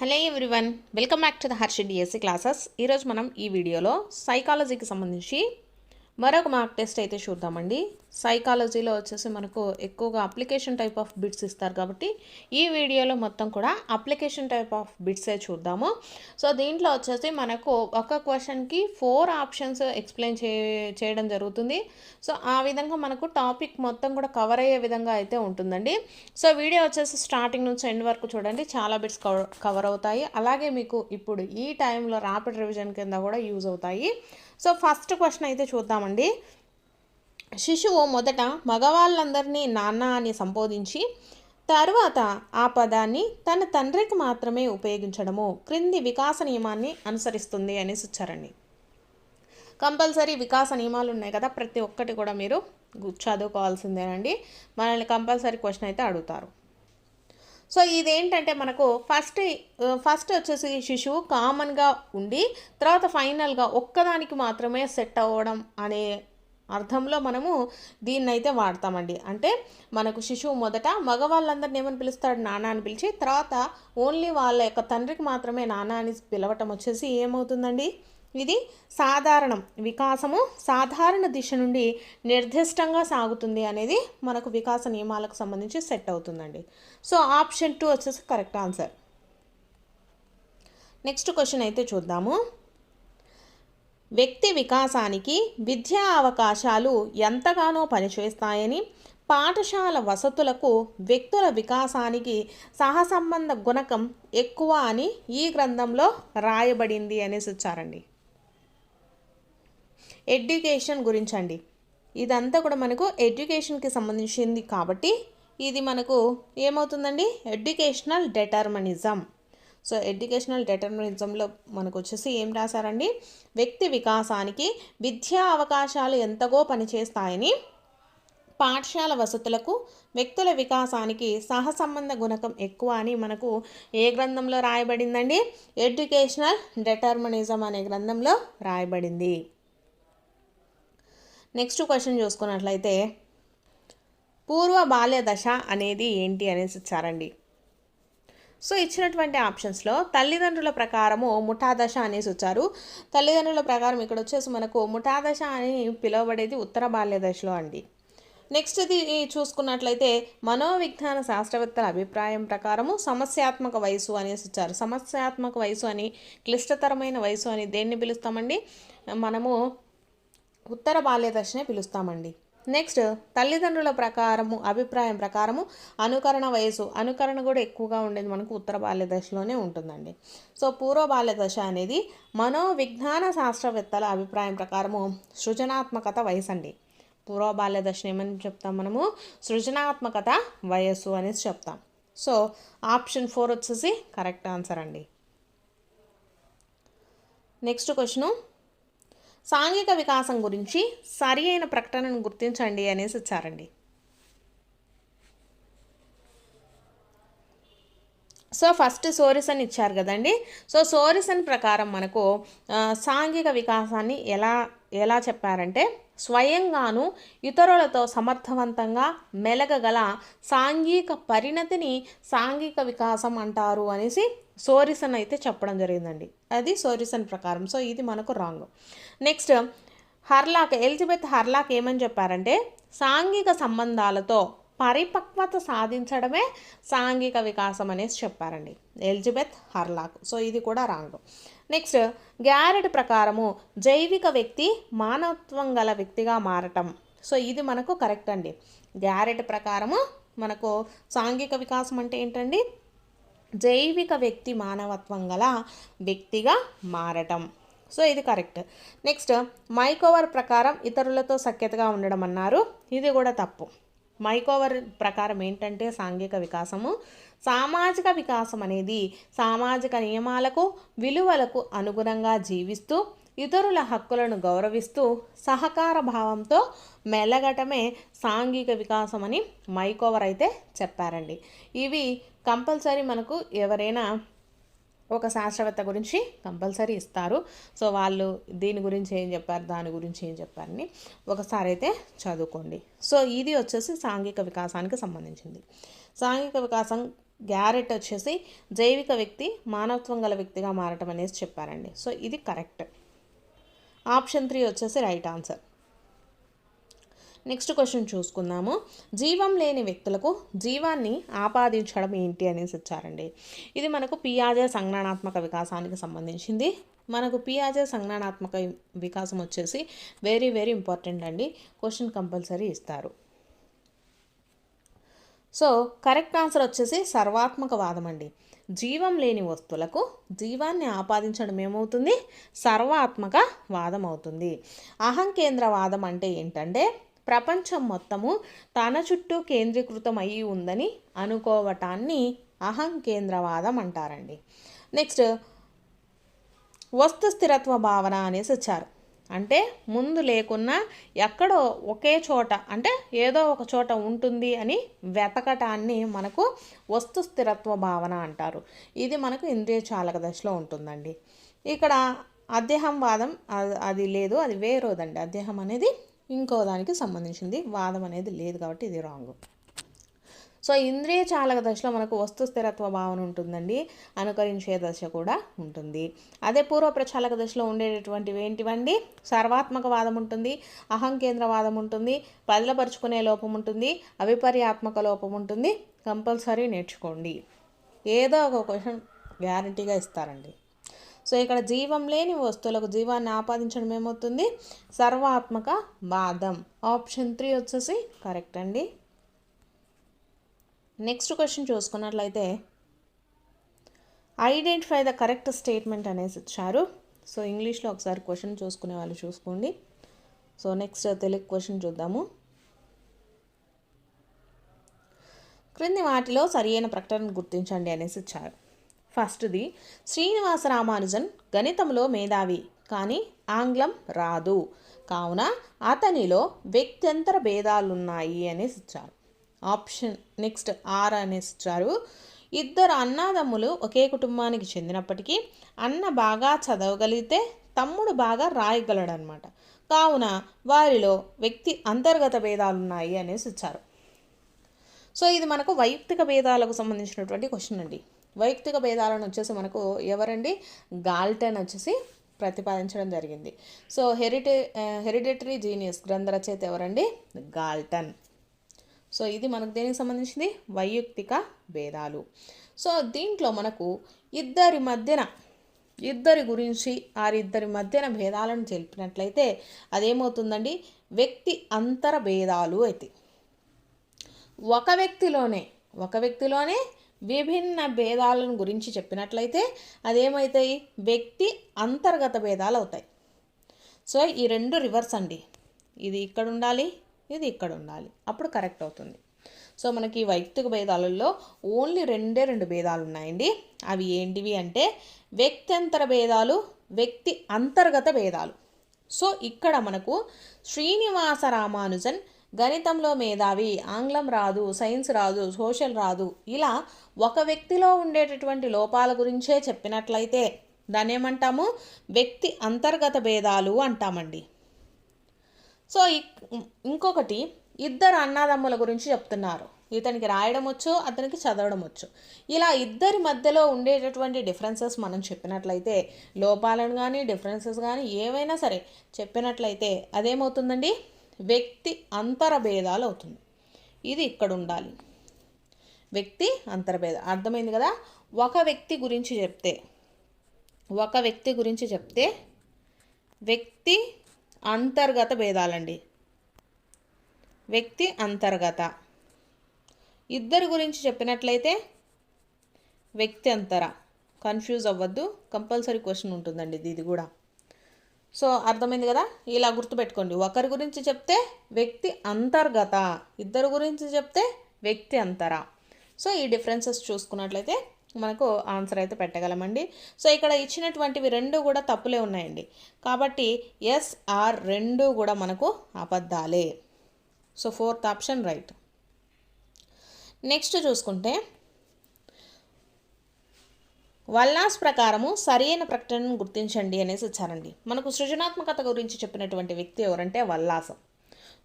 Hello everyone, welcome back to the Harsha DSC classes. ఈరోజు మనం ఈ వీడియోలో సైకాలజీకి సంబంధించి మరొక మార్క్ టెస్ట్ అయితే చూద్దామండి. సైకాలజీలో వచ్చేసి మనకు ఎక్కువగా అప్లికేషన్ టైప్ ఆఫ్ బిట్స్ ఇస్తారు కాబట్టి ఈ వీడియోలో మొత్తం కూడా అప్లికేషన్ టైప్ ఆఫ్ బిట్సే చూద్దాము. సో దీంట్లో వచ్చేసి మనకు ఒక క్వశ్చన్కి 4 ఆప్షన్స్ ఎక్స్ప్లెయిన్ చేయడం జరుగుతుంది. సో ఆ విధంగా మనకు టాపిక్ మొత్తం కూడా కవర్ అయ్యే విధంగా అయితే ఉంటుందండి. సో వీడియో వచ్చేసి స్టార్టింగ్ నుంచి ఎండ్ వరకు చూడండి, చాలా బిట్స్ కవర్ అవుతాయి. అలాగే మీకు ఇప్పుడు ఈ టైంలో ర్యాపిడ్ రివిజన్ కింద కూడా యూజ్ అవుతాయి. సో ఫస్ట్ క్వశ్చన్ అయితే చూద్దామండి. శిశువు మొదట మగవాళ్ళందరినీ నాన్న అని సంబోధించి తరువాత ఆ పదాన్ని తన తండ్రికి మాత్రమే ఉపయోగించడము క్రింది వికాస నియమాన్ని అనుసరిస్తుంది అనేసి ఇచ్చారండి. కంపల్సరీ వికాస నియమాలు ఉన్నాయి కదా, ప్రతి ఒక్కటి కూడా మీరు చదువుకోవాల్సిందేనండి. మనల్ని కంపల్సరీ క్వశ్చన్ అయితే అడుగుతారు. సో ఇదేంటంటే మనకు ఫస్ట్ వచ్చేసి శిశువు కామన్గా ఉండి తర్వాత ఫైనల్గా ఒక్కదానికి మాత్రమే సెట్ అవ్వడం అనే అర్థంలో మనము దీన్ని అయితే వాడతామండి. అంటే మనకు శిశువు మొదట మగవాళ్ళందరినీ ఏమని పిలుస్తాడు, నాన్న అని పిలిచి తర్వాత ఓన్లీ వాళ్ళ యొక్క తండ్రికి మాత్రమే నాన్న అని పిలవటం వచ్చేసి ఏమవుతుందండి, ఇది సాధారణం వికాసము సాధారణ దిశ నుండి నిర్దిష్టంగా సాగుతుంది అనేది మనకు వికాస నియమాలకు సంబంధించి సెట్ అవుతుందండి. సో ఆప్షన్ 2 వచ్చేసి కరెక్ట్ ఆన్సర్. నెక్స్ట్ క్వశ్చన్ అయితే చూద్దాము. వ్యక్తి వికాసానికి విద్యా అవకాశాలు ఎంతగానో పనిచేస్తాయని పాఠశాల వసతులకు వ్యక్తుల వికాసానికి సహసంబంధ గుణకం ఎక్కువ అని ఈ గ్రంథంలో రాయబడింది అనేసి వచ్చారండి. ఎడ్యుకేషన్ గురించి అండి, ఇదంతా కూడా మనకు ఎడ్యుకేషన్కి సంబంధించింది కాబట్టి ఇది మనకు ఏమవుతుందండి, ఎడ్యుకేషనల్ డెటర్మినిజం. సో ఎడ్యుకేషనల్ డెటర్మినిజంలో మనకు వచ్చేసి ఏం రాశారండి, వ్యక్తి వికాసానికి విద్యా అవకాశాలు ఎంతగో పనిచేస్తాయని పాఠశాల వసతులకు వ్యక్తుల వికాసానికి సహసంబంధ గుణకం ఎక్కువ అని మనకు ఏ గ్రంథంలో రాయబడిందండి, ఎడ్యుకేషనల్ డెటర్మినిజం అనే గ్రంథంలో రాయబడింది. నెక్స్ట్ క్వశ్చన్ చూసుకున్నట్లయితే పూర్వ బాల్య దశ అనేది ఏంటి అనేసి ఇచ్చారండి. సో ఇచ్చినటువంటి ఆప్షన్స్లో తల్లిదండ్రుల ప్రకారము ముఠాదశ అనేసి వచ్చారు. తల్లిదండ్రుల ప్రకారం ఇక్కడ వచ్చేసి మనకు ముఠాదశ అని పిలువబడేది ఉత్తర బాల్య దశలో అండి. నెక్స్ట్ ఇది చూసుకున్నట్లయితే మనోవిజ్ఞాన శాస్త్రవేత్తల అభిప్రాయం ప్రకారము సమస్యాత్మక వయసు అనేసి ఇచ్చారు. సమస్యాత్మక వయసు అని, క్లిష్టతరమైన వయసు అని దేన్ని పిలుస్తామండి, మనము ఉత్తర బాల్య దశనే పిలుస్తామండి. నెక్స్ట్ తల్లిదండ్రుల ప్రకారము అభిప్రాయం ప్రకారము అనుకరణ వయసు, అనుకరణ కూడా ఎక్కువగా ఉండేది మనకు ఉత్తర బాల్య దశలోనే ఉంటుందండి. సో పూర్వ బాల్య దశ అనేది మనోవిజ్ఞాన శాస్త్రవేత్తల అభిప్రాయం ప్రకారము సృజనాత్మకత వయసు అండి. పూర్వ బాల్య దశను ఏమని చెప్తాం మనము, సృజనాత్మకత వయస్సు అనేసి చెప్తాం. సో ఆప్షన్ 4 వచ్చేసి కరెక్ట్ ఆన్సర్ అండి. నెక్స్ట్ క్వశ్చను, సాంఘిక వికాసం గురించి సరి అయిన ప్రకటనను గుర్తించండి అనేసి ఇచ్చారండి. సో ఫస్ట్ సోరిసన్ ఇచ్చారు కదండి. సో సోరిసన్ ప్రకారం మనకు సాంఘిక వికాసాన్ని ఎలా చెప్పారంటే, స్వయంగాను ఇతరులతో సమర్థవంతంగా మెలగగల సాంఘిక పరిణతిని సాంఘిక వికాసం అంటారు అనేసి సోరిసన్ అయితే చెప్పడం జరిగిందండి. అది సోరిసన్ ప్రకారం. సో ఇది మనకు రాంగ్. నెక్స్ట్ ఎలిజబెత్ హర్లాక్ ఏమని చెప్పారంటే, సాంఘిక సంబంధాలతో పరిపక్వత సాధించడమే సాంఘిక వికాసం అనేసి చెప్పారండి, ఎలిజబెత్ హర్లాక్. సో ఇది కూడా రాంగ్. నెక్స్ట్ గ్యారెట్ ప్రకారము జైవిక వ్యక్తి మానవత్వం గల వ్యక్తిగా మారటం. సో ఇది మనకు కరెక్ట్ అండి. గ్యారెట్ ప్రకారము మనకు సాంఘిక వికాసం అంటే ఏంటండి, జైవిక వ్యక్తి మానవత్వం గల వ్యక్తిగా మారటం. సో ఇది కరెక్ట్. నెక్స్ట్ మైకోవర్ ప్రకారం ఇతరులతో సఖ్యతగా ఉండడం అన్నారు. ఇది కూడా తప్పు. మైకోవర్ ప్రకారం ఏంటంటే సాంఘిక వికాసము సామాజిక వికాసం అనేది సామాజిక నియమాలకు విలువలకు అనుగుణంగా జీవిస్తూ ఇతరుల హక్కులను గౌరవిస్తూ సహకార భావంతో మెలగటమే సాంఘిక వికాసం అని మైకోవర్ అయితే చెప్పారండి. ఇవి కంపల్సరీ మనకు ఎవరైనా ఒక శాస్త్రవేత్త గురించి కంపల్సరీ ఇస్తారు. సో వాళ్ళు దీని గురించి ఏం చెప్పారు, దాని గురించి ఏం చెప్పారని ఒకసారి అయితే చదువుకోండి. సో ఇది వచ్చేసి సాంఘిక వికాసానికి సంబంధించింది. సాంఘిక వికాసం గ్యారెట్ వచ్చేసి జైవిక వ్యక్తి మానవత్వం గల వ్యక్తిగా మారటం అనేసి చెప్పారండి. సో ఇది కరెక్ట్. ఆప్షన్ 3 వచ్చేసి రైట్ ఆన్సర్. నెక్స్ట్ క్వశ్చన్ చూసుకుందాము. జీవం లేని వ్యక్తులకు జీవాన్ని ఆపాదించడం ఏంటి అనేసి ఇచ్చారండి. ఇది మనకు పియాజే సంజ్ఞానాత్మక వికాసానికి సంబంధించింది. మనకు పియాజే సంజ్ఞానాత్మక వికాసం వచ్చేసి వెరీ వెరీ ఇంపార్టెంట్ అండి. క్వశ్చన్ కంపల్సరీ ఇస్తారు. సో కరెక్ట్ ఆన్సర్ వచ్చేసి సర్వాత్మకవాదం అండి. జీవం లేని వస్తువులకు జీవాన్ని ఆపాదించడం ఏమవుతుంది? సర్వాత్మక వాదం అవుతుంది. అహంకేంద్రవాదం అంటే ఏంటంటే ప్రపంచం మొత్తము తన చుట్టూ కేంద్రీకృతం అయి ఉందని అనుకోవటాన్ని అహంకేంద్రవాదం అంటారండి. నెక్స్ట్ వస్తు స్థిరత్వ భావన అనేసి వచ్చారు. అంటే ముందు లేకున్నా ఎక్కడో ఒకే చోట అంటే ఏదో ఒక చోట ఉంటుంది అని వెతకటాన్ని మనకు వస్తు స్థిరత్వ భావన అంటారు. ఇది మనకు ఇంద్రియ చాలక దశలో ఉంటుందండి. ఇక్కడ అధ్యహం వాదం అది లేదు, అది వేరేదండి. అధ్యహం అనేది ఇంకో దానికి సంబంధించింది, వాదం అనేది లేదు కాబట్టి ఇది రాంగ్. సో ఇంద్రియ చాలక దశలో మనకు వస్తు స్థిరత్వ భావన ఉంటుందండి, అనుకరించే దశ కూడా ఉంటుంది. అదే పూర్వ ప్రచాలక దశలో ఉండేటటువంటివి ఏంటివండి? సర్వాత్మక వాదం ఉంటుంది, అహంకేంద్రవాదం ఉంటుంది, బదలపరుచుకునే లోపం ఉంటుంది, అవిపర్యాత్మక లోపం ఉంటుంది. కంపల్సరీ నేర్చుకోండి. ఏదో ఒక క్వశ్చన్ గ్యారంటీగా ఇస్తారండి. సో ఇక్కడ జీవం లేని వస్తువులకు జీవాన్ని ఆపాదించడం ఏమవుతుంది? సర్వాత్మక వాదం. ఆప్షన్ 3 వచ్చేసి కరెక్ట్ అండి. నెక్స్ట్ క్వశ్చన్ చూసుకున్నట్లయితే ఐడెంటిఫై ద కరెక్ట్ స్టేట్మెంట్ అనేసి ఇచ్చారు. సో ఇంగ్లీష్లో ఒకసారి క్వశ్చన్ చూసుకునే వాళ్ళు చూసుకోండి. సో నెక్స్ట్ తెలుగు క్వశ్చన్ చూద్దాము. క్రింది వాటిలో సరియైన ప్రకటనను గుర్తించండి అనేసి ఇచ్చారు. ఫస్ట్ది, శ్రీనివాస రామానుజన్ గణితంలో మేధావి కానీ ఆంగ్లం రాదు, కావున అతనిలో వ్యక్త్యంతర భేదాలున్నాయి అనేసి ఇచ్చారు. ఆప్షన్ నెక్స్ట్ ఆర్ అనేసి ఇచ్చారు. ఇద్దరు అన్నదమ్ములు ఒకే కుటుంబానికి చెందినప్పటికీ అన్న బాగా చదవగలిగితే తమ్ముడు బాగా రాయగలడనమాట, కావున వారిలో వ్యక్తి అంతర్గత భేదాలున్నాయి అనేసి ఇచ్చారు. సో ఇది మనకు వైయక్తిక భేదాలకు సంబంధించినటువంటి క్వశ్చన్ అండి. వైయక్తిక భేదాలను వచ్చేసి మనకు ఎవరండి? గాల్టన్ వచ్చేసి ప్రతిపాదించడం జరిగింది. సో హెరిడిటరీ జీనియస్ గ్రంథ రచయిత ఎవరండి? గాల్టన్. సో ఇది మనకు దేనికి సంబంధించింది? వైయక్తిక భేదాలు. సో దీంట్లో మనకు ఇద్దరి గురించి ఇద్దరి మధ్యన భేదాలను తెలిపినట్లయితే అదేమవుతుందండి? వ్యక్తి అంతర భేదాలు అయితే. ఒక వ్యక్తిలోనే విభిన్న భేదాలను గురించి చెప్పినట్లయితే అదేమవుతాయి? వ్యక్తి అంతర్గత భేదాలు అవుతాయి. సో ఈ రెండు రివర్స్ అండి. ఇది ఇక్కడ ఉండాలి, ఇది ఇక్కడ ఉండాలి, అప్పుడు కరెక్ట్ అవుతుంది. సో మనకి వైయక్తిక భేదాలలో ఓన్లీ రెండు భేదాలు ఉన్నాయండి. అవి ఏంటివి అంటే వ్యక్త్యంతర భేదాలు, వ్యక్తి అంతర్గత భేదాలు. సో ఇక్కడ మనకు శ్రీనివాస రామానుజన్ గణితంలో మేధావి, ఆంగ్లం రాదు, సైన్స్ రాదు, సోషల్ రాదు, ఇలా ఒక వ్యక్తిలో ఉండేటటువంటి లోపాల గురించే చెప్పినట్లయితే దాన్ని ఏమంటాము? వ్యక్తి అంతర్గత భేదాలు అంటామండి. సో ఇంకొకటి, ఇద్దరు అన్నదమ్ముల గురించి చెప్తున్నారు. ఇతనికి రాయడం వచ్చు, అతనికి చదవడం వచ్చు. ఇలా ఇద్దరి మధ్యలో ఉండేటటువంటి డిఫరెన్సెస్ మనం చెప్పినట్లయితే, లోపాలను కానీ డిఫరెన్సెస్ కానీ ఏవైనా సరే చెప్పినట్లయితే అదేమవుతుందండి? వ్యక్తి అంతర భేదాలు అవుతుంది. ఇది ఇక్కడ ఉండాలి. వ్యక్తి అంతర్భేద. అర్థమైంది కదా? ఒక వ్యక్తి గురించి చెప్తే వ్యక్తి అంతర్గత భేదాలండి. వ్యక్తి అంతర్గత. ఇద్దరి గురించి చెప్పినట్లయితే వ్యక్తి అంతర. కన్ఫ్యూజ్ అవ్వద్దు, కంపల్సరీ క్వశ్చన్ ఉంటుందండి ఇది కూడా. సో అర్థమైంది కదా? ఇలా గుర్తుపెట్టుకోండి. ఒకరి గురించి చెప్తే వ్యక్తి అంతర్గత, ఇద్దరు గురించి చెప్తే వ్యక్తి అంతర. సో ఈ డిఫరెన్సెస్ చూసుకున్నట్లయితే మనకు ఆన్సర్ అయితే పెట్టగలమండి. సో ఇక్కడ ఇచ్చినటువంటివి రెండు కూడా తప్పులే ఉన్నాయండి, కాబట్టి ఎస్ఆర్ రెండు కూడా మనకు అబద్ధాలే. So 4th option right. Next చూసుకుంటే వల్లాస్ ప్రకారము సరైన ప్రకటనను గుర్తించండి అనేసి ఇచ్చారండి. మనకు సృజనాత్మకత గురించి చెప్పినటువంటి వ్యక్తి ఎవరంటే వల్లాస్.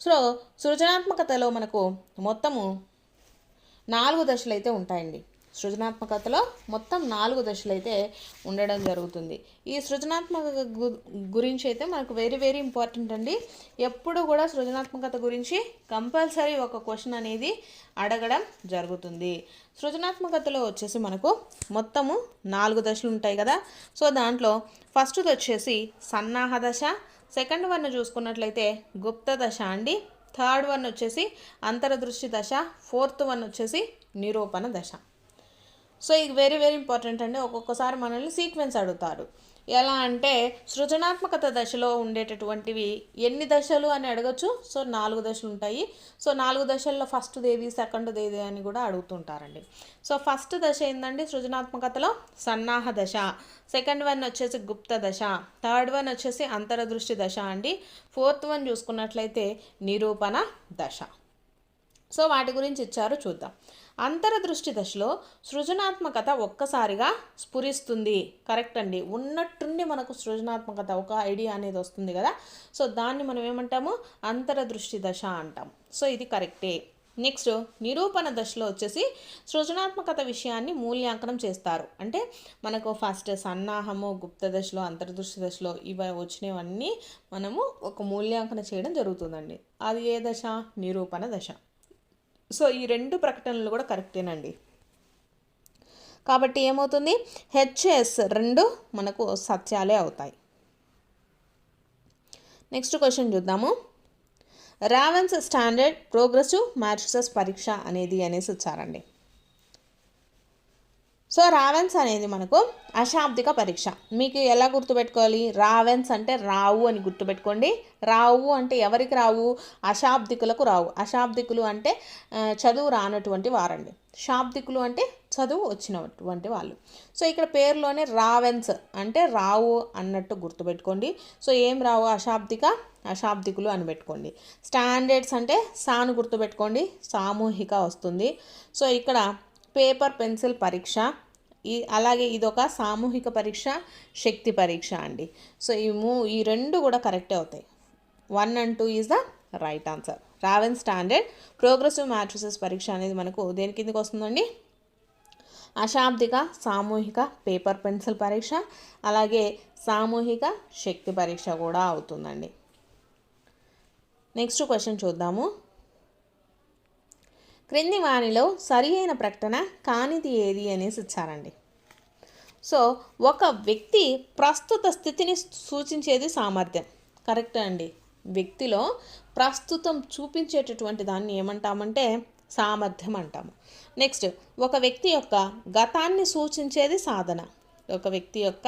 సో సృజనాత్మకతలో మనకు మొత్తము 4 దశలు అయితే ఉంటాయండి. సృజనాత్మకతలో మొత్తం 4 దశలు అయితే ఉండడం జరుగుతుంది. ఈ సృజనాత్మక గురించి అయితే మనకు వెరీ వెరీ ఇంపార్టెంట్ అండి. ఎప్పుడు కూడా సృజనాత్మకత గురించి కంపల్సరీ ఒక క్వశ్చన్ అనేది అడగడం జరుగుతుంది. సృజనాత్మకతలో వచ్చేసి మనకు మొత్తము 4 దశలు ఉంటాయి కదా. సో దాంట్లో ఫస్ట్ది వచ్చేసి సన్నాహ దశ, సెకండ్ వన్ చూసుకున్నట్లయితే గుప్త దశ అండి, థర్డ్ వన్ వచ్చేసి అంతరదృష్టి దశ, ఫోర్త్ వన్ వచ్చేసి నిరూపణ దశ. సో ఇది వెరీ వెరీ ఇంపార్టెంట్ అండి. ఒక్కొక్కసారి మనల్ని సీక్వెన్స్ అడుగుతారు. ఎలా అంటే సృజనాత్మకత దశలో ఉండేటటువంటివి ఎన్ని దశలు అని అడగచ్చు. సో 4 దశలు ఉంటాయి. సో 4 దశల్లో ఫస్ట్ది ఏది, సెకండ్ది ఏది అని కూడా అడుగుతుంటారండి. సో ఫస్ట్ దశ ఏంటండి సృజనాత్మకతలో సన్నాహ దశ, సెకండ్ వన్ వచ్చేసి గుప్త దశ, థర్డ్ వన్ వచ్చేసి అంతరదృష్టి దశ అండి, ఫోర్త్ వన్ చూసుకున్నట్లయితే నిరూపణ దశ. సో వాటి గురించి ఇచ్చారు, చూద్దాం. అంతరదృష్టి దశలో సృజనాత్మకత ఒక్కసారిగా స్ఫురిస్తుంది. కరెక్ట్ అండి. ఉన్నట్టుండి మనకు సృజనాత్మకత ఒక ఐడియా అనేది వస్తుంది కదా. సో దాన్ని మనం ఏమంటాము, అంతరదృష్టి దశ అంటాం. సో ఇది కరెక్టే. నెక్స్ట్ నిరూపణ దశలో వచ్చేసి సృజనాత్మకత విషయాన్ని మూల్యాంకనం చేస్తారు. అంటే మనకు ఫస్ట్ సన్నాహము, గుప్త దశలో, అంతర్దృష్టి దశలో ఇవి వచ్చినవన్నీ మనము ఒక మూల్యాంకనం చేయడం జరుగుతుందండి. అది ఏ దశ, నిరూపణ దశ. సో ఈ 2 ప్రకటనలు కూడా కరెక్టేనండి. కాబట్టి ఏమవుతుంది, హెచ్ఎస్ 2 మనకు సత్యాలే అవుతాయి. నెక్స్ట్ క్వశ్చన్ చూద్దాము. రావెన్స్ స్టాండర్డ్ ప్రోగ్రెసివ్ మ్యాట్రిసెస్ పరీక్ష అనేసి ఇచ్చారండి. సో రావెన్స్ అనేది మనకు అశాబ్దిక పరీక్ష. మీకు ఎలా గుర్తుపెట్టుకోవాలి, రావెన్స్ అంటే రావు అని గుర్తుపెట్టుకోండి. రావు అంటే ఎవరికి రావు, అశాబ్దికులకు రావు. అశాబ్దికులు అంటే చదువు రానటువంటి వారండి. శాబ్దికులు అంటే చదువు వచ్చినటువంటి వాళ్ళు. సో ఇక్కడ పేరులోనే రావెన్స్ అంటే రావు అన్నట్టు గుర్తుపెట్టుకోండి. సో ఏం రావు, అశాబ్దికులు అని పెట్టుకోండి. స్టాండర్డ్స్ అంటే సాను గుర్తుపెట్టుకోండి, సామూహిక వస్తుంది. సో ఇక్కడ పేపర్ పెన్సిల్ పరీక్ష, అలాగే ఇదొక సామూహిక పరీక్ష, శక్తి పరీక్ష అండి. సో ఈ 2 కూడా కరెక్టే అవుతాయి. 1 and 2 is the right answer. Ravens standard progressive matrices పరీక్ష అనేది మనకు దేని కిందకి వస్తుందండి, అశాబ్దిక సామూహిక పేపర్ పెన్సిల్ పరీక్ష, అలాగే సామూహిక శక్తి పరీక్ష కూడా అవుతుందండి. నెక్స్ట్ క్వశ్చన్ చూద్దాము. క్రింది వానిలో సరి అయిన ప్రకటన కానిది ఏది అనేసి ఇచ్చారండి. సో ఒక వ్యక్తి ప్రస్తుత స్థితిని సూచించేది సామర్థ్యం. కరెక్ట్ అండి. వ్యక్తిలో ప్రస్తుతం చూపించేటటువంటి దాన్ని ఏమంటామంటే సామర్థ్యం అంటాము. నెక్స్ట్ ఒక వ్యక్తి యొక్క గతాన్ని సూచించేది సాధన. ఒక వ్యక్తి యొక్క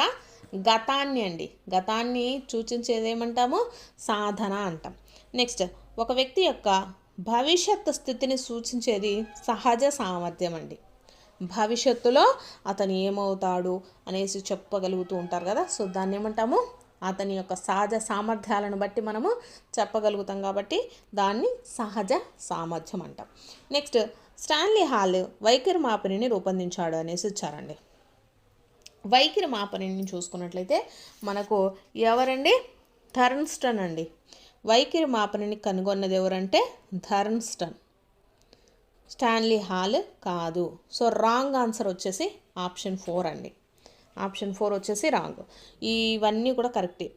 గతాన్ని సూచించేది ఏమంటాము, సాధన అంటాం. నెక్స్ట్ ఒక వ్యక్తి యొక్క భవిష్యత్తు స్థితిని సూచించేది సహజ సామర్థ్యం అండి. భవిష్యత్తులో అతను ఏమవుతాడు అనేసి చెప్పగలుగుతూ ఉంటారు కదా. సో దాన్ని ఏమంటాము, అతని యొక్క సహజ సామర్థ్యాలను బట్టి మనము చెప్పగలుగుతాం కాబట్టి దాన్ని సహజ సామర్థ్యం అంటాం. నెక్స్ట్ స్టాన్లీ హాల్ వైఖరి మాపనిని రూపొందించాడు అనేసి ఇచ్చారండి. వైఖరి మాపనిని చూసుకున్నట్లయితే మనకు ఎవరండి, థర్న్స్టన్ అండి. వైఖరి మాపనిని కనుగొన్నది ఎవరంటే థర్న్స్టన్, స్టాన్లీ హాల్ కాదు. సో రాంగ్ ఆన్సర్ వచ్చేసి ఆప్షన్ 4 అండి. ఆప్షన్ 4 వచ్చేసి రాంగ్. ఇవన్నీ కూడా కరెక్టే,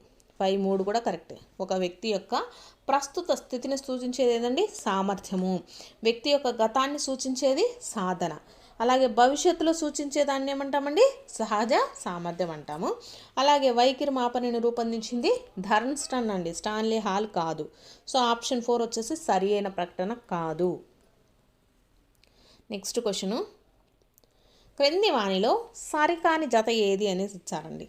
5, 3 కూడా కరెక్టే. ఒక వ్యక్తి యొక్క ప్రస్తుత స్థితిని సూచించేది ఏదండి, సామర్థ్యము. వ్యక్తి యొక్క గతాన్ని సూచించేది సాధన. అలాగే భవిష్యత్తులో సూచించేదాన్ని ఏమంటామండి, సహజ సామర్థ్యం అంటాము. అలాగే వైఖరి మాపనిని రూపొందించింది థర్న్స్టన్ అండి, స్టాన్లీ హాల్ కాదు. సో ఆప్షన్ 4 వచ్చేసి సరి అయిన ప్రకటన కాదు. నెక్స్ట్ క్వశ్చను, క్రింది వానిలో సరికాని జత ఏది అనేసి ఇచ్చారండి.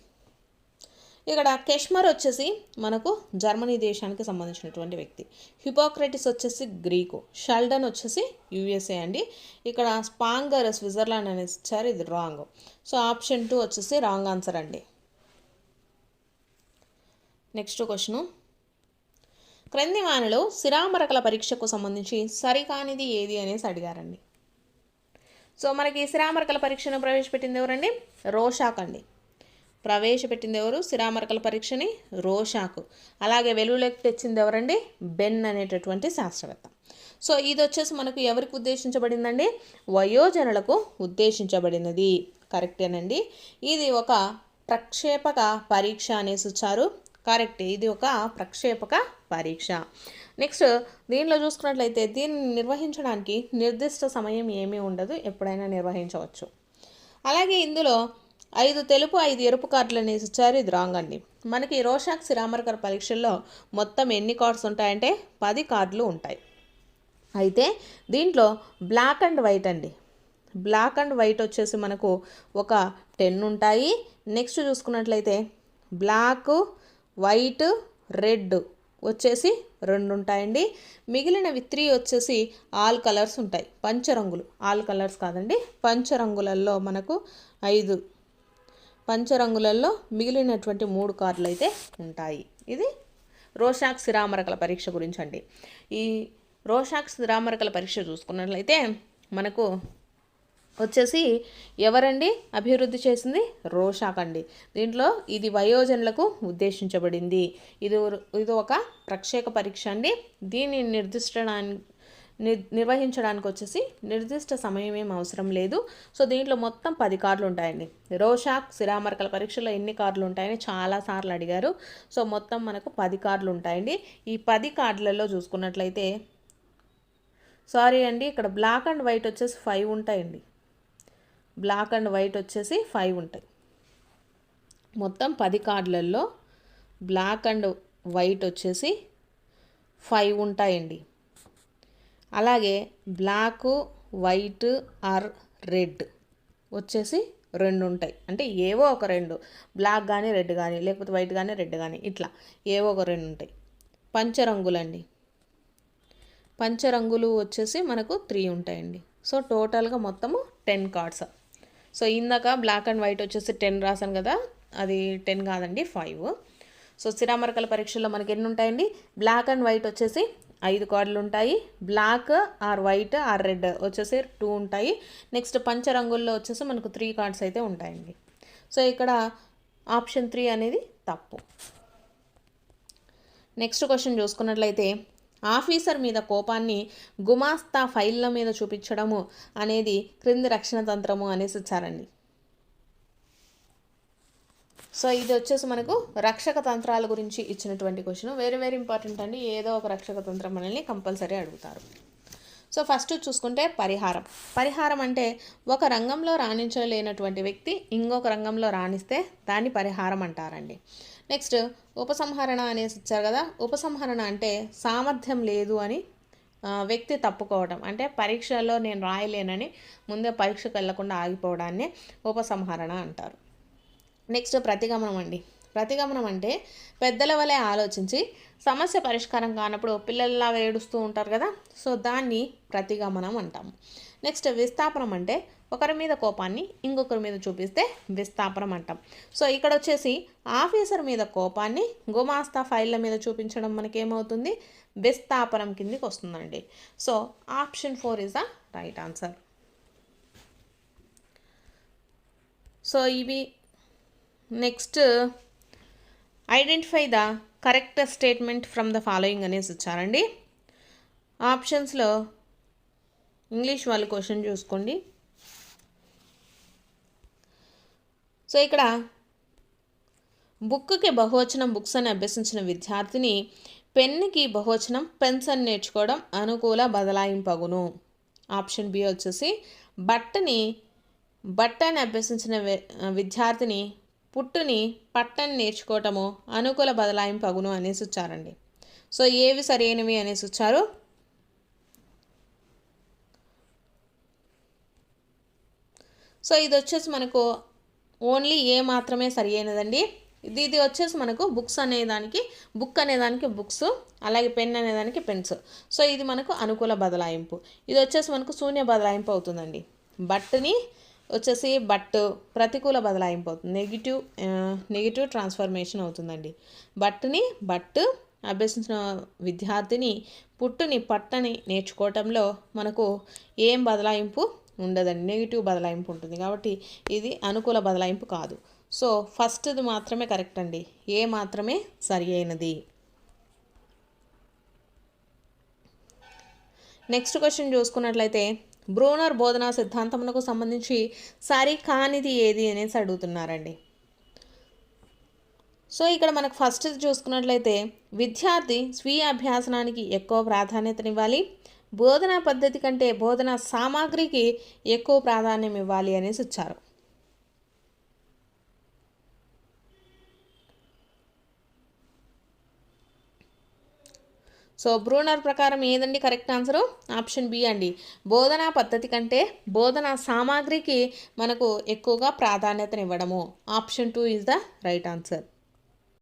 ఇక్కడ కెష్మర్ వచ్చేసి మనకు జర్మనీ దేశానికి సంబంధించినటువంటి వ్యక్తి. హిపోక్రటిస్ వచ్చేసి గ్రీకు. షెల్డన్ వచ్చేసి యూఎస్ఏ అండి. ఇక్కడ స్పాంగర్ స్విట్జర్లాండ్ అనేసి ఇచ్చారు, ఇది రాంగ్. సో ఆప్షన్ 2 వచ్చేసి రాంగ్ ఆన్సర్ అండి. నెక్స్ట్ క్వశ్చను, క్రింది వానిలో శిరామరకల పరీక్షకు సంబంధించి సరికానిది ఏది అనేసి అడిగారండి. సో మనకి శిరామరకల పరీక్షను ప్రవేశపెట్టింది ఎవరండి, రోషాక్ అండి. ప్రవేశపెట్టింది ఎవరు, శిరామరకల పరీక్షని రోషాకు. అలాగే వెలుగులోకి తెచ్చింది ఎవరండి, బెన్ అనేటటువంటి శాస్త్రవేత్త. సో ఇది వచ్చేసి మనకు ఎవరికి ఉద్దేశించబడిందండి? వయోజనులకు ఉద్దేశించబడినది. కరెక్టేనండి. ఇది ఒక ప్రక్షేపక పరీక్ష అనేసి ఇచ్చారు. కరెక్ట్, ఇది ఒక ప్రక్షేపక పరీక్ష. నెక్స్ట్ దీనిలో చూసుకున్నట్లయితే దీన్ని నిర్వహించడానికి నిర్దిష్ట సమయం ఏమీ ఉండదు, ఎప్పుడైనా నిర్వహించవచ్చు. అలాగే ఇందులో 5 తెలుపు 5 ఎరుపు కార్డులు అనేసి ఇచ్చారు. ఇది రాంగ్ అండి. మనకి రోషాక్ శిరామరకర పరీక్షల్లో మొత్తం ఎన్ని కార్డ్స్ ఉంటాయంటే 10 కార్డులు ఉంటాయి. అయితే దీంట్లో బ్లాక్ అండ్ వైట్ అండి. బ్లాక్ అండ్ వైట్ వచ్చేసి మనకు ఒక 10 ఉంటాయి. నెక్స్ట్ చూసుకున్నట్లయితే బ్లాక్, వైట్, రెడ్ వచ్చేసి 2 ఉంటాయండి. మిగిలినవి 3 వచ్చేసి ఆల్ కలర్స్ ఉంటాయి, పంచరంగులు. ఆల్ కలర్స్ కాదండి, పంచరంగులలో మనకు 5 పంచరంగులలో మిగిలినటువంటి 3 కార్డులు అయితే ఉంటాయి. ఇది రోషాక్ శిరామరకల పరీక్ష గురించి అండి. ఈ రోషాక్ శిరామరకల పరీక్ష చూసుకున్నట్లయితే మనకు వచ్చేసి ఎవరండి అభివృద్ధి చేసింది? రోషాక్ అండి. దీంట్లో ఇది వయోజనులకు ఉద్దేశించబడింది. ఇది ఒక ప్రక్షేపక పరీక్ష అండి. దీన్ని నిర్వహించడానికి వచ్చేసి నిర్దిష్ట సమయం ఏం అవసరం లేదు. సో దీంట్లో మొత్తం 10 కార్డులు ఉంటాయండి. రోషాక్ శిరామరకల పరీక్షలో ఎన్ని కార్డులు ఉంటాయని చాలాసార్లు అడిగారు. సో మొత్తం మనకు 10 కార్డులు ఉంటాయండి. ఈ 10 కార్డులలో చూసుకున్నట్లయితే సారీ అండి, ఇక్కడ బ్లాక్ అండ్ వైట్ వచ్చేసి 5 ఉంటాయండి. బ్లాక్ అండ్ వైట్ వచ్చేసి 5 ఉంటాయి. మొత్తం 10 కార్డులలో బ్లాక్ అండ్ వైట్ వచ్చేసి 5 ఉంటాయండి. అలాగే బ్లాక్, వైట్ ఆర్ రెడ్ వచ్చేసి 2 ఉంటాయి. అంటే ఏవో ఒక 2, బ్లాక్ కానీ రెడ్ కానీ, లేకపోతే వైట్ కానీ రెడ్ కానీ, ఇట్లా ఏవో ఒక 2 ఉంటాయి. పంచరంగులండి. పంచరంగులు వచ్చేసి మనకు 3 ఉంటాయండి. సో టోటల్గా మొత్తము 10 కార్డ్స్. సో ఇందాక బ్లాక్ అండ్ వైట్ వచ్చేసి 10 రాశాను కదా, అది 10 కాదండి, 5. సో శిరామరకల పరీక్షల్లో మనకి ఎన్ని ఉంటాయండి? బ్లాక్ అండ్ వైట్ వచ్చేసి 5 కార్డులు ఉంటాయి. Black or white or red వచ్చేసి 2 ఉంటాయి. నెక్స్ట్ పంచరంగుల్లో వచ్చేసి మనకు 3 కార్డ్స్ అయితే ఉంటాయండి. సో ఇక్కడ ఆప్షన్ 3 అనేది తప్పు. నెక్స్ట్ క్వశ్చన్ చూసుకున్నట్లయితే ఆఫీసర్ మీద కోపాన్ని గుమాస్తా ఫైళ్ళ మీద చూపించడము అనేది క్రింది రక్షణ తంత్రము అనేసి ఇచ్చారండి. సో ఇది వచ్చేసి మనకు రక్షక తంత్రాల గురించి ఇచ్చినటువంటి క్వశ్చన్. వెరీ ఇంపార్టెంట్ అండి. ఏదో ఒక రక్షక తంత్రం మనల్ని కంపల్సరీ అడుగుతారు. సో ఫస్ట్ చూసుకుంటే పరిహారం అంటే ఒక రంగంలో రాణించలేనటువంటి వ్యక్తి ఇంకొక రంగంలో రాణిస్తే దాన్ని పరిహారం అంటారండి. నెక్స్ట్ ఉపసంహరణ అనేసి ఇచ్చారు కదా. ఉపసంహరణ అంటే సామర్థ్యం లేదు అని వ్యక్తి తప్పుకోవడం, అంటే పరీక్షలో నేను రాయలేనని ముందే పరీక్షకు వెళ్లకుండా ఆగిపోవడాన్ని ఉపసంహరణ అంటారు. నెక్స్ట్ ప్రతిగమనం అండి. ప్రతిగమనం అంటే పెద్దల వలె ఆలోచించి సమస్య పరిష్కారం కానప్పుడు పిల్లల్లాగా ఏడుస్తూ ఉంటారు కదా, సో దాన్ని ప్రతిగమనం అంటాము. నెక్స్ట్ విస్థాపనం అంటే ఒకరి మీద కోపాన్ని ఇంకొకరి మీద చూపిస్తే విస్థాపనం అంటాం. సో ఇక్కడ వచ్చేసి ఆఫీసర్ మీద కోపాన్ని గుమాస్తా ఫైళ్ళ మీద చూపించడం మనకేమవుతుంది? విస్థాపనం కిందికి వస్తుందండి. So option 4 is the right answer. So ఇవి next identify the correct statement from the following అనేసి ఇచ్చారండి. ఆప్షన్స్లో ఇంగ్లీష్ వాళ్ళు క్వశ్చన్ చూసుకోండి. సో ఇక్కడ బుక్కి బహువచనం బుక్స్ అని అభ్యసించిన విద్యార్థిని పెన్నుకి బహువచనం పెన్స్ అని నేర్చుకోవడం అనుకూల బదలాయింపగును. ఆప్షన్ బి వచ్చేసి బట్టని అభ్యసించిన విద్యార్థిని పుట్టుని పట్టని నేర్చుకోవటము అనుకూల బదలాయింపగును అనేసి ఇచ్చారండి. సో ఏవి సరైనవి అనేసి ఇచ్చారు? సో ఇది వచ్చేసి మనకు ఓన్లీ ఏ మాత్రమే సరి అయినదండి. ఇది వచ్చేసి మనకు బుక్ అనేదానికి బుక్స్, అలాగే పెన్ అనేదానికి పెన్స్. సో ఇది మనకు అనుకూల బదలాయింపు. ఇది వచ్చేసి మనకు శూన్య బదలాయింపు అవుతుందండి. బట్టుని వచ్చేసి ప్రతికూల బదలాయింపు అవుతుంది, నెగిటివ్ ట్రాన్స్ఫర్మేషన్ అవుతుందండి. బట్టు అభ్యసించిన విద్యార్థిని పుట్టుని పట్టని నేర్చుకోవటంలో మనకు ఏం బదలాయింపు ఉండదండి, నెగిటివ్ బదలాయింపు ఉంటుంది. కాబట్టి ఇది అనుకూల బదలాయింపు కాదు. సో ఫస్ట్ది మాత్రమే కరెక్ట్ అండి, ఏ మాత్రమే సరి అయినది. నెక్స్ట్ క్వశ్చన్ చూసుకున్నట్లయితే బ్రూనర్ బోధనా సిద్ధాంతమునకు సంబంధించి సరికానిది ఏది అనేసి అడుగుతున్నారండి. సో ఇక్కడ మనకు ఫస్ట్ చూసుకున్నట్లయితే విద్యార్థి స్వీయ అభ్యాసనానికి ఎక్కువ ప్రాధాన్యతనివ్వాలి, బోధనా పద్ధతి కంటే బోధనా సామాగ్రికి ఎక్కువ ప్రాధాన్యం ఇవ్వాలి అనేసి ఇచ్చారు. సో బ్రూనర్ ప్రకారం ఏదండి కరెక్ట్ ఆన్సరు? ఆప్షన్ బి అండి. బోధనా పద్ధతి కంటే బోధనా సామాగ్రికి మనకు ఎక్కువగా ప్రాధాన్యతనివ్వడము. Option 2 is the right answer.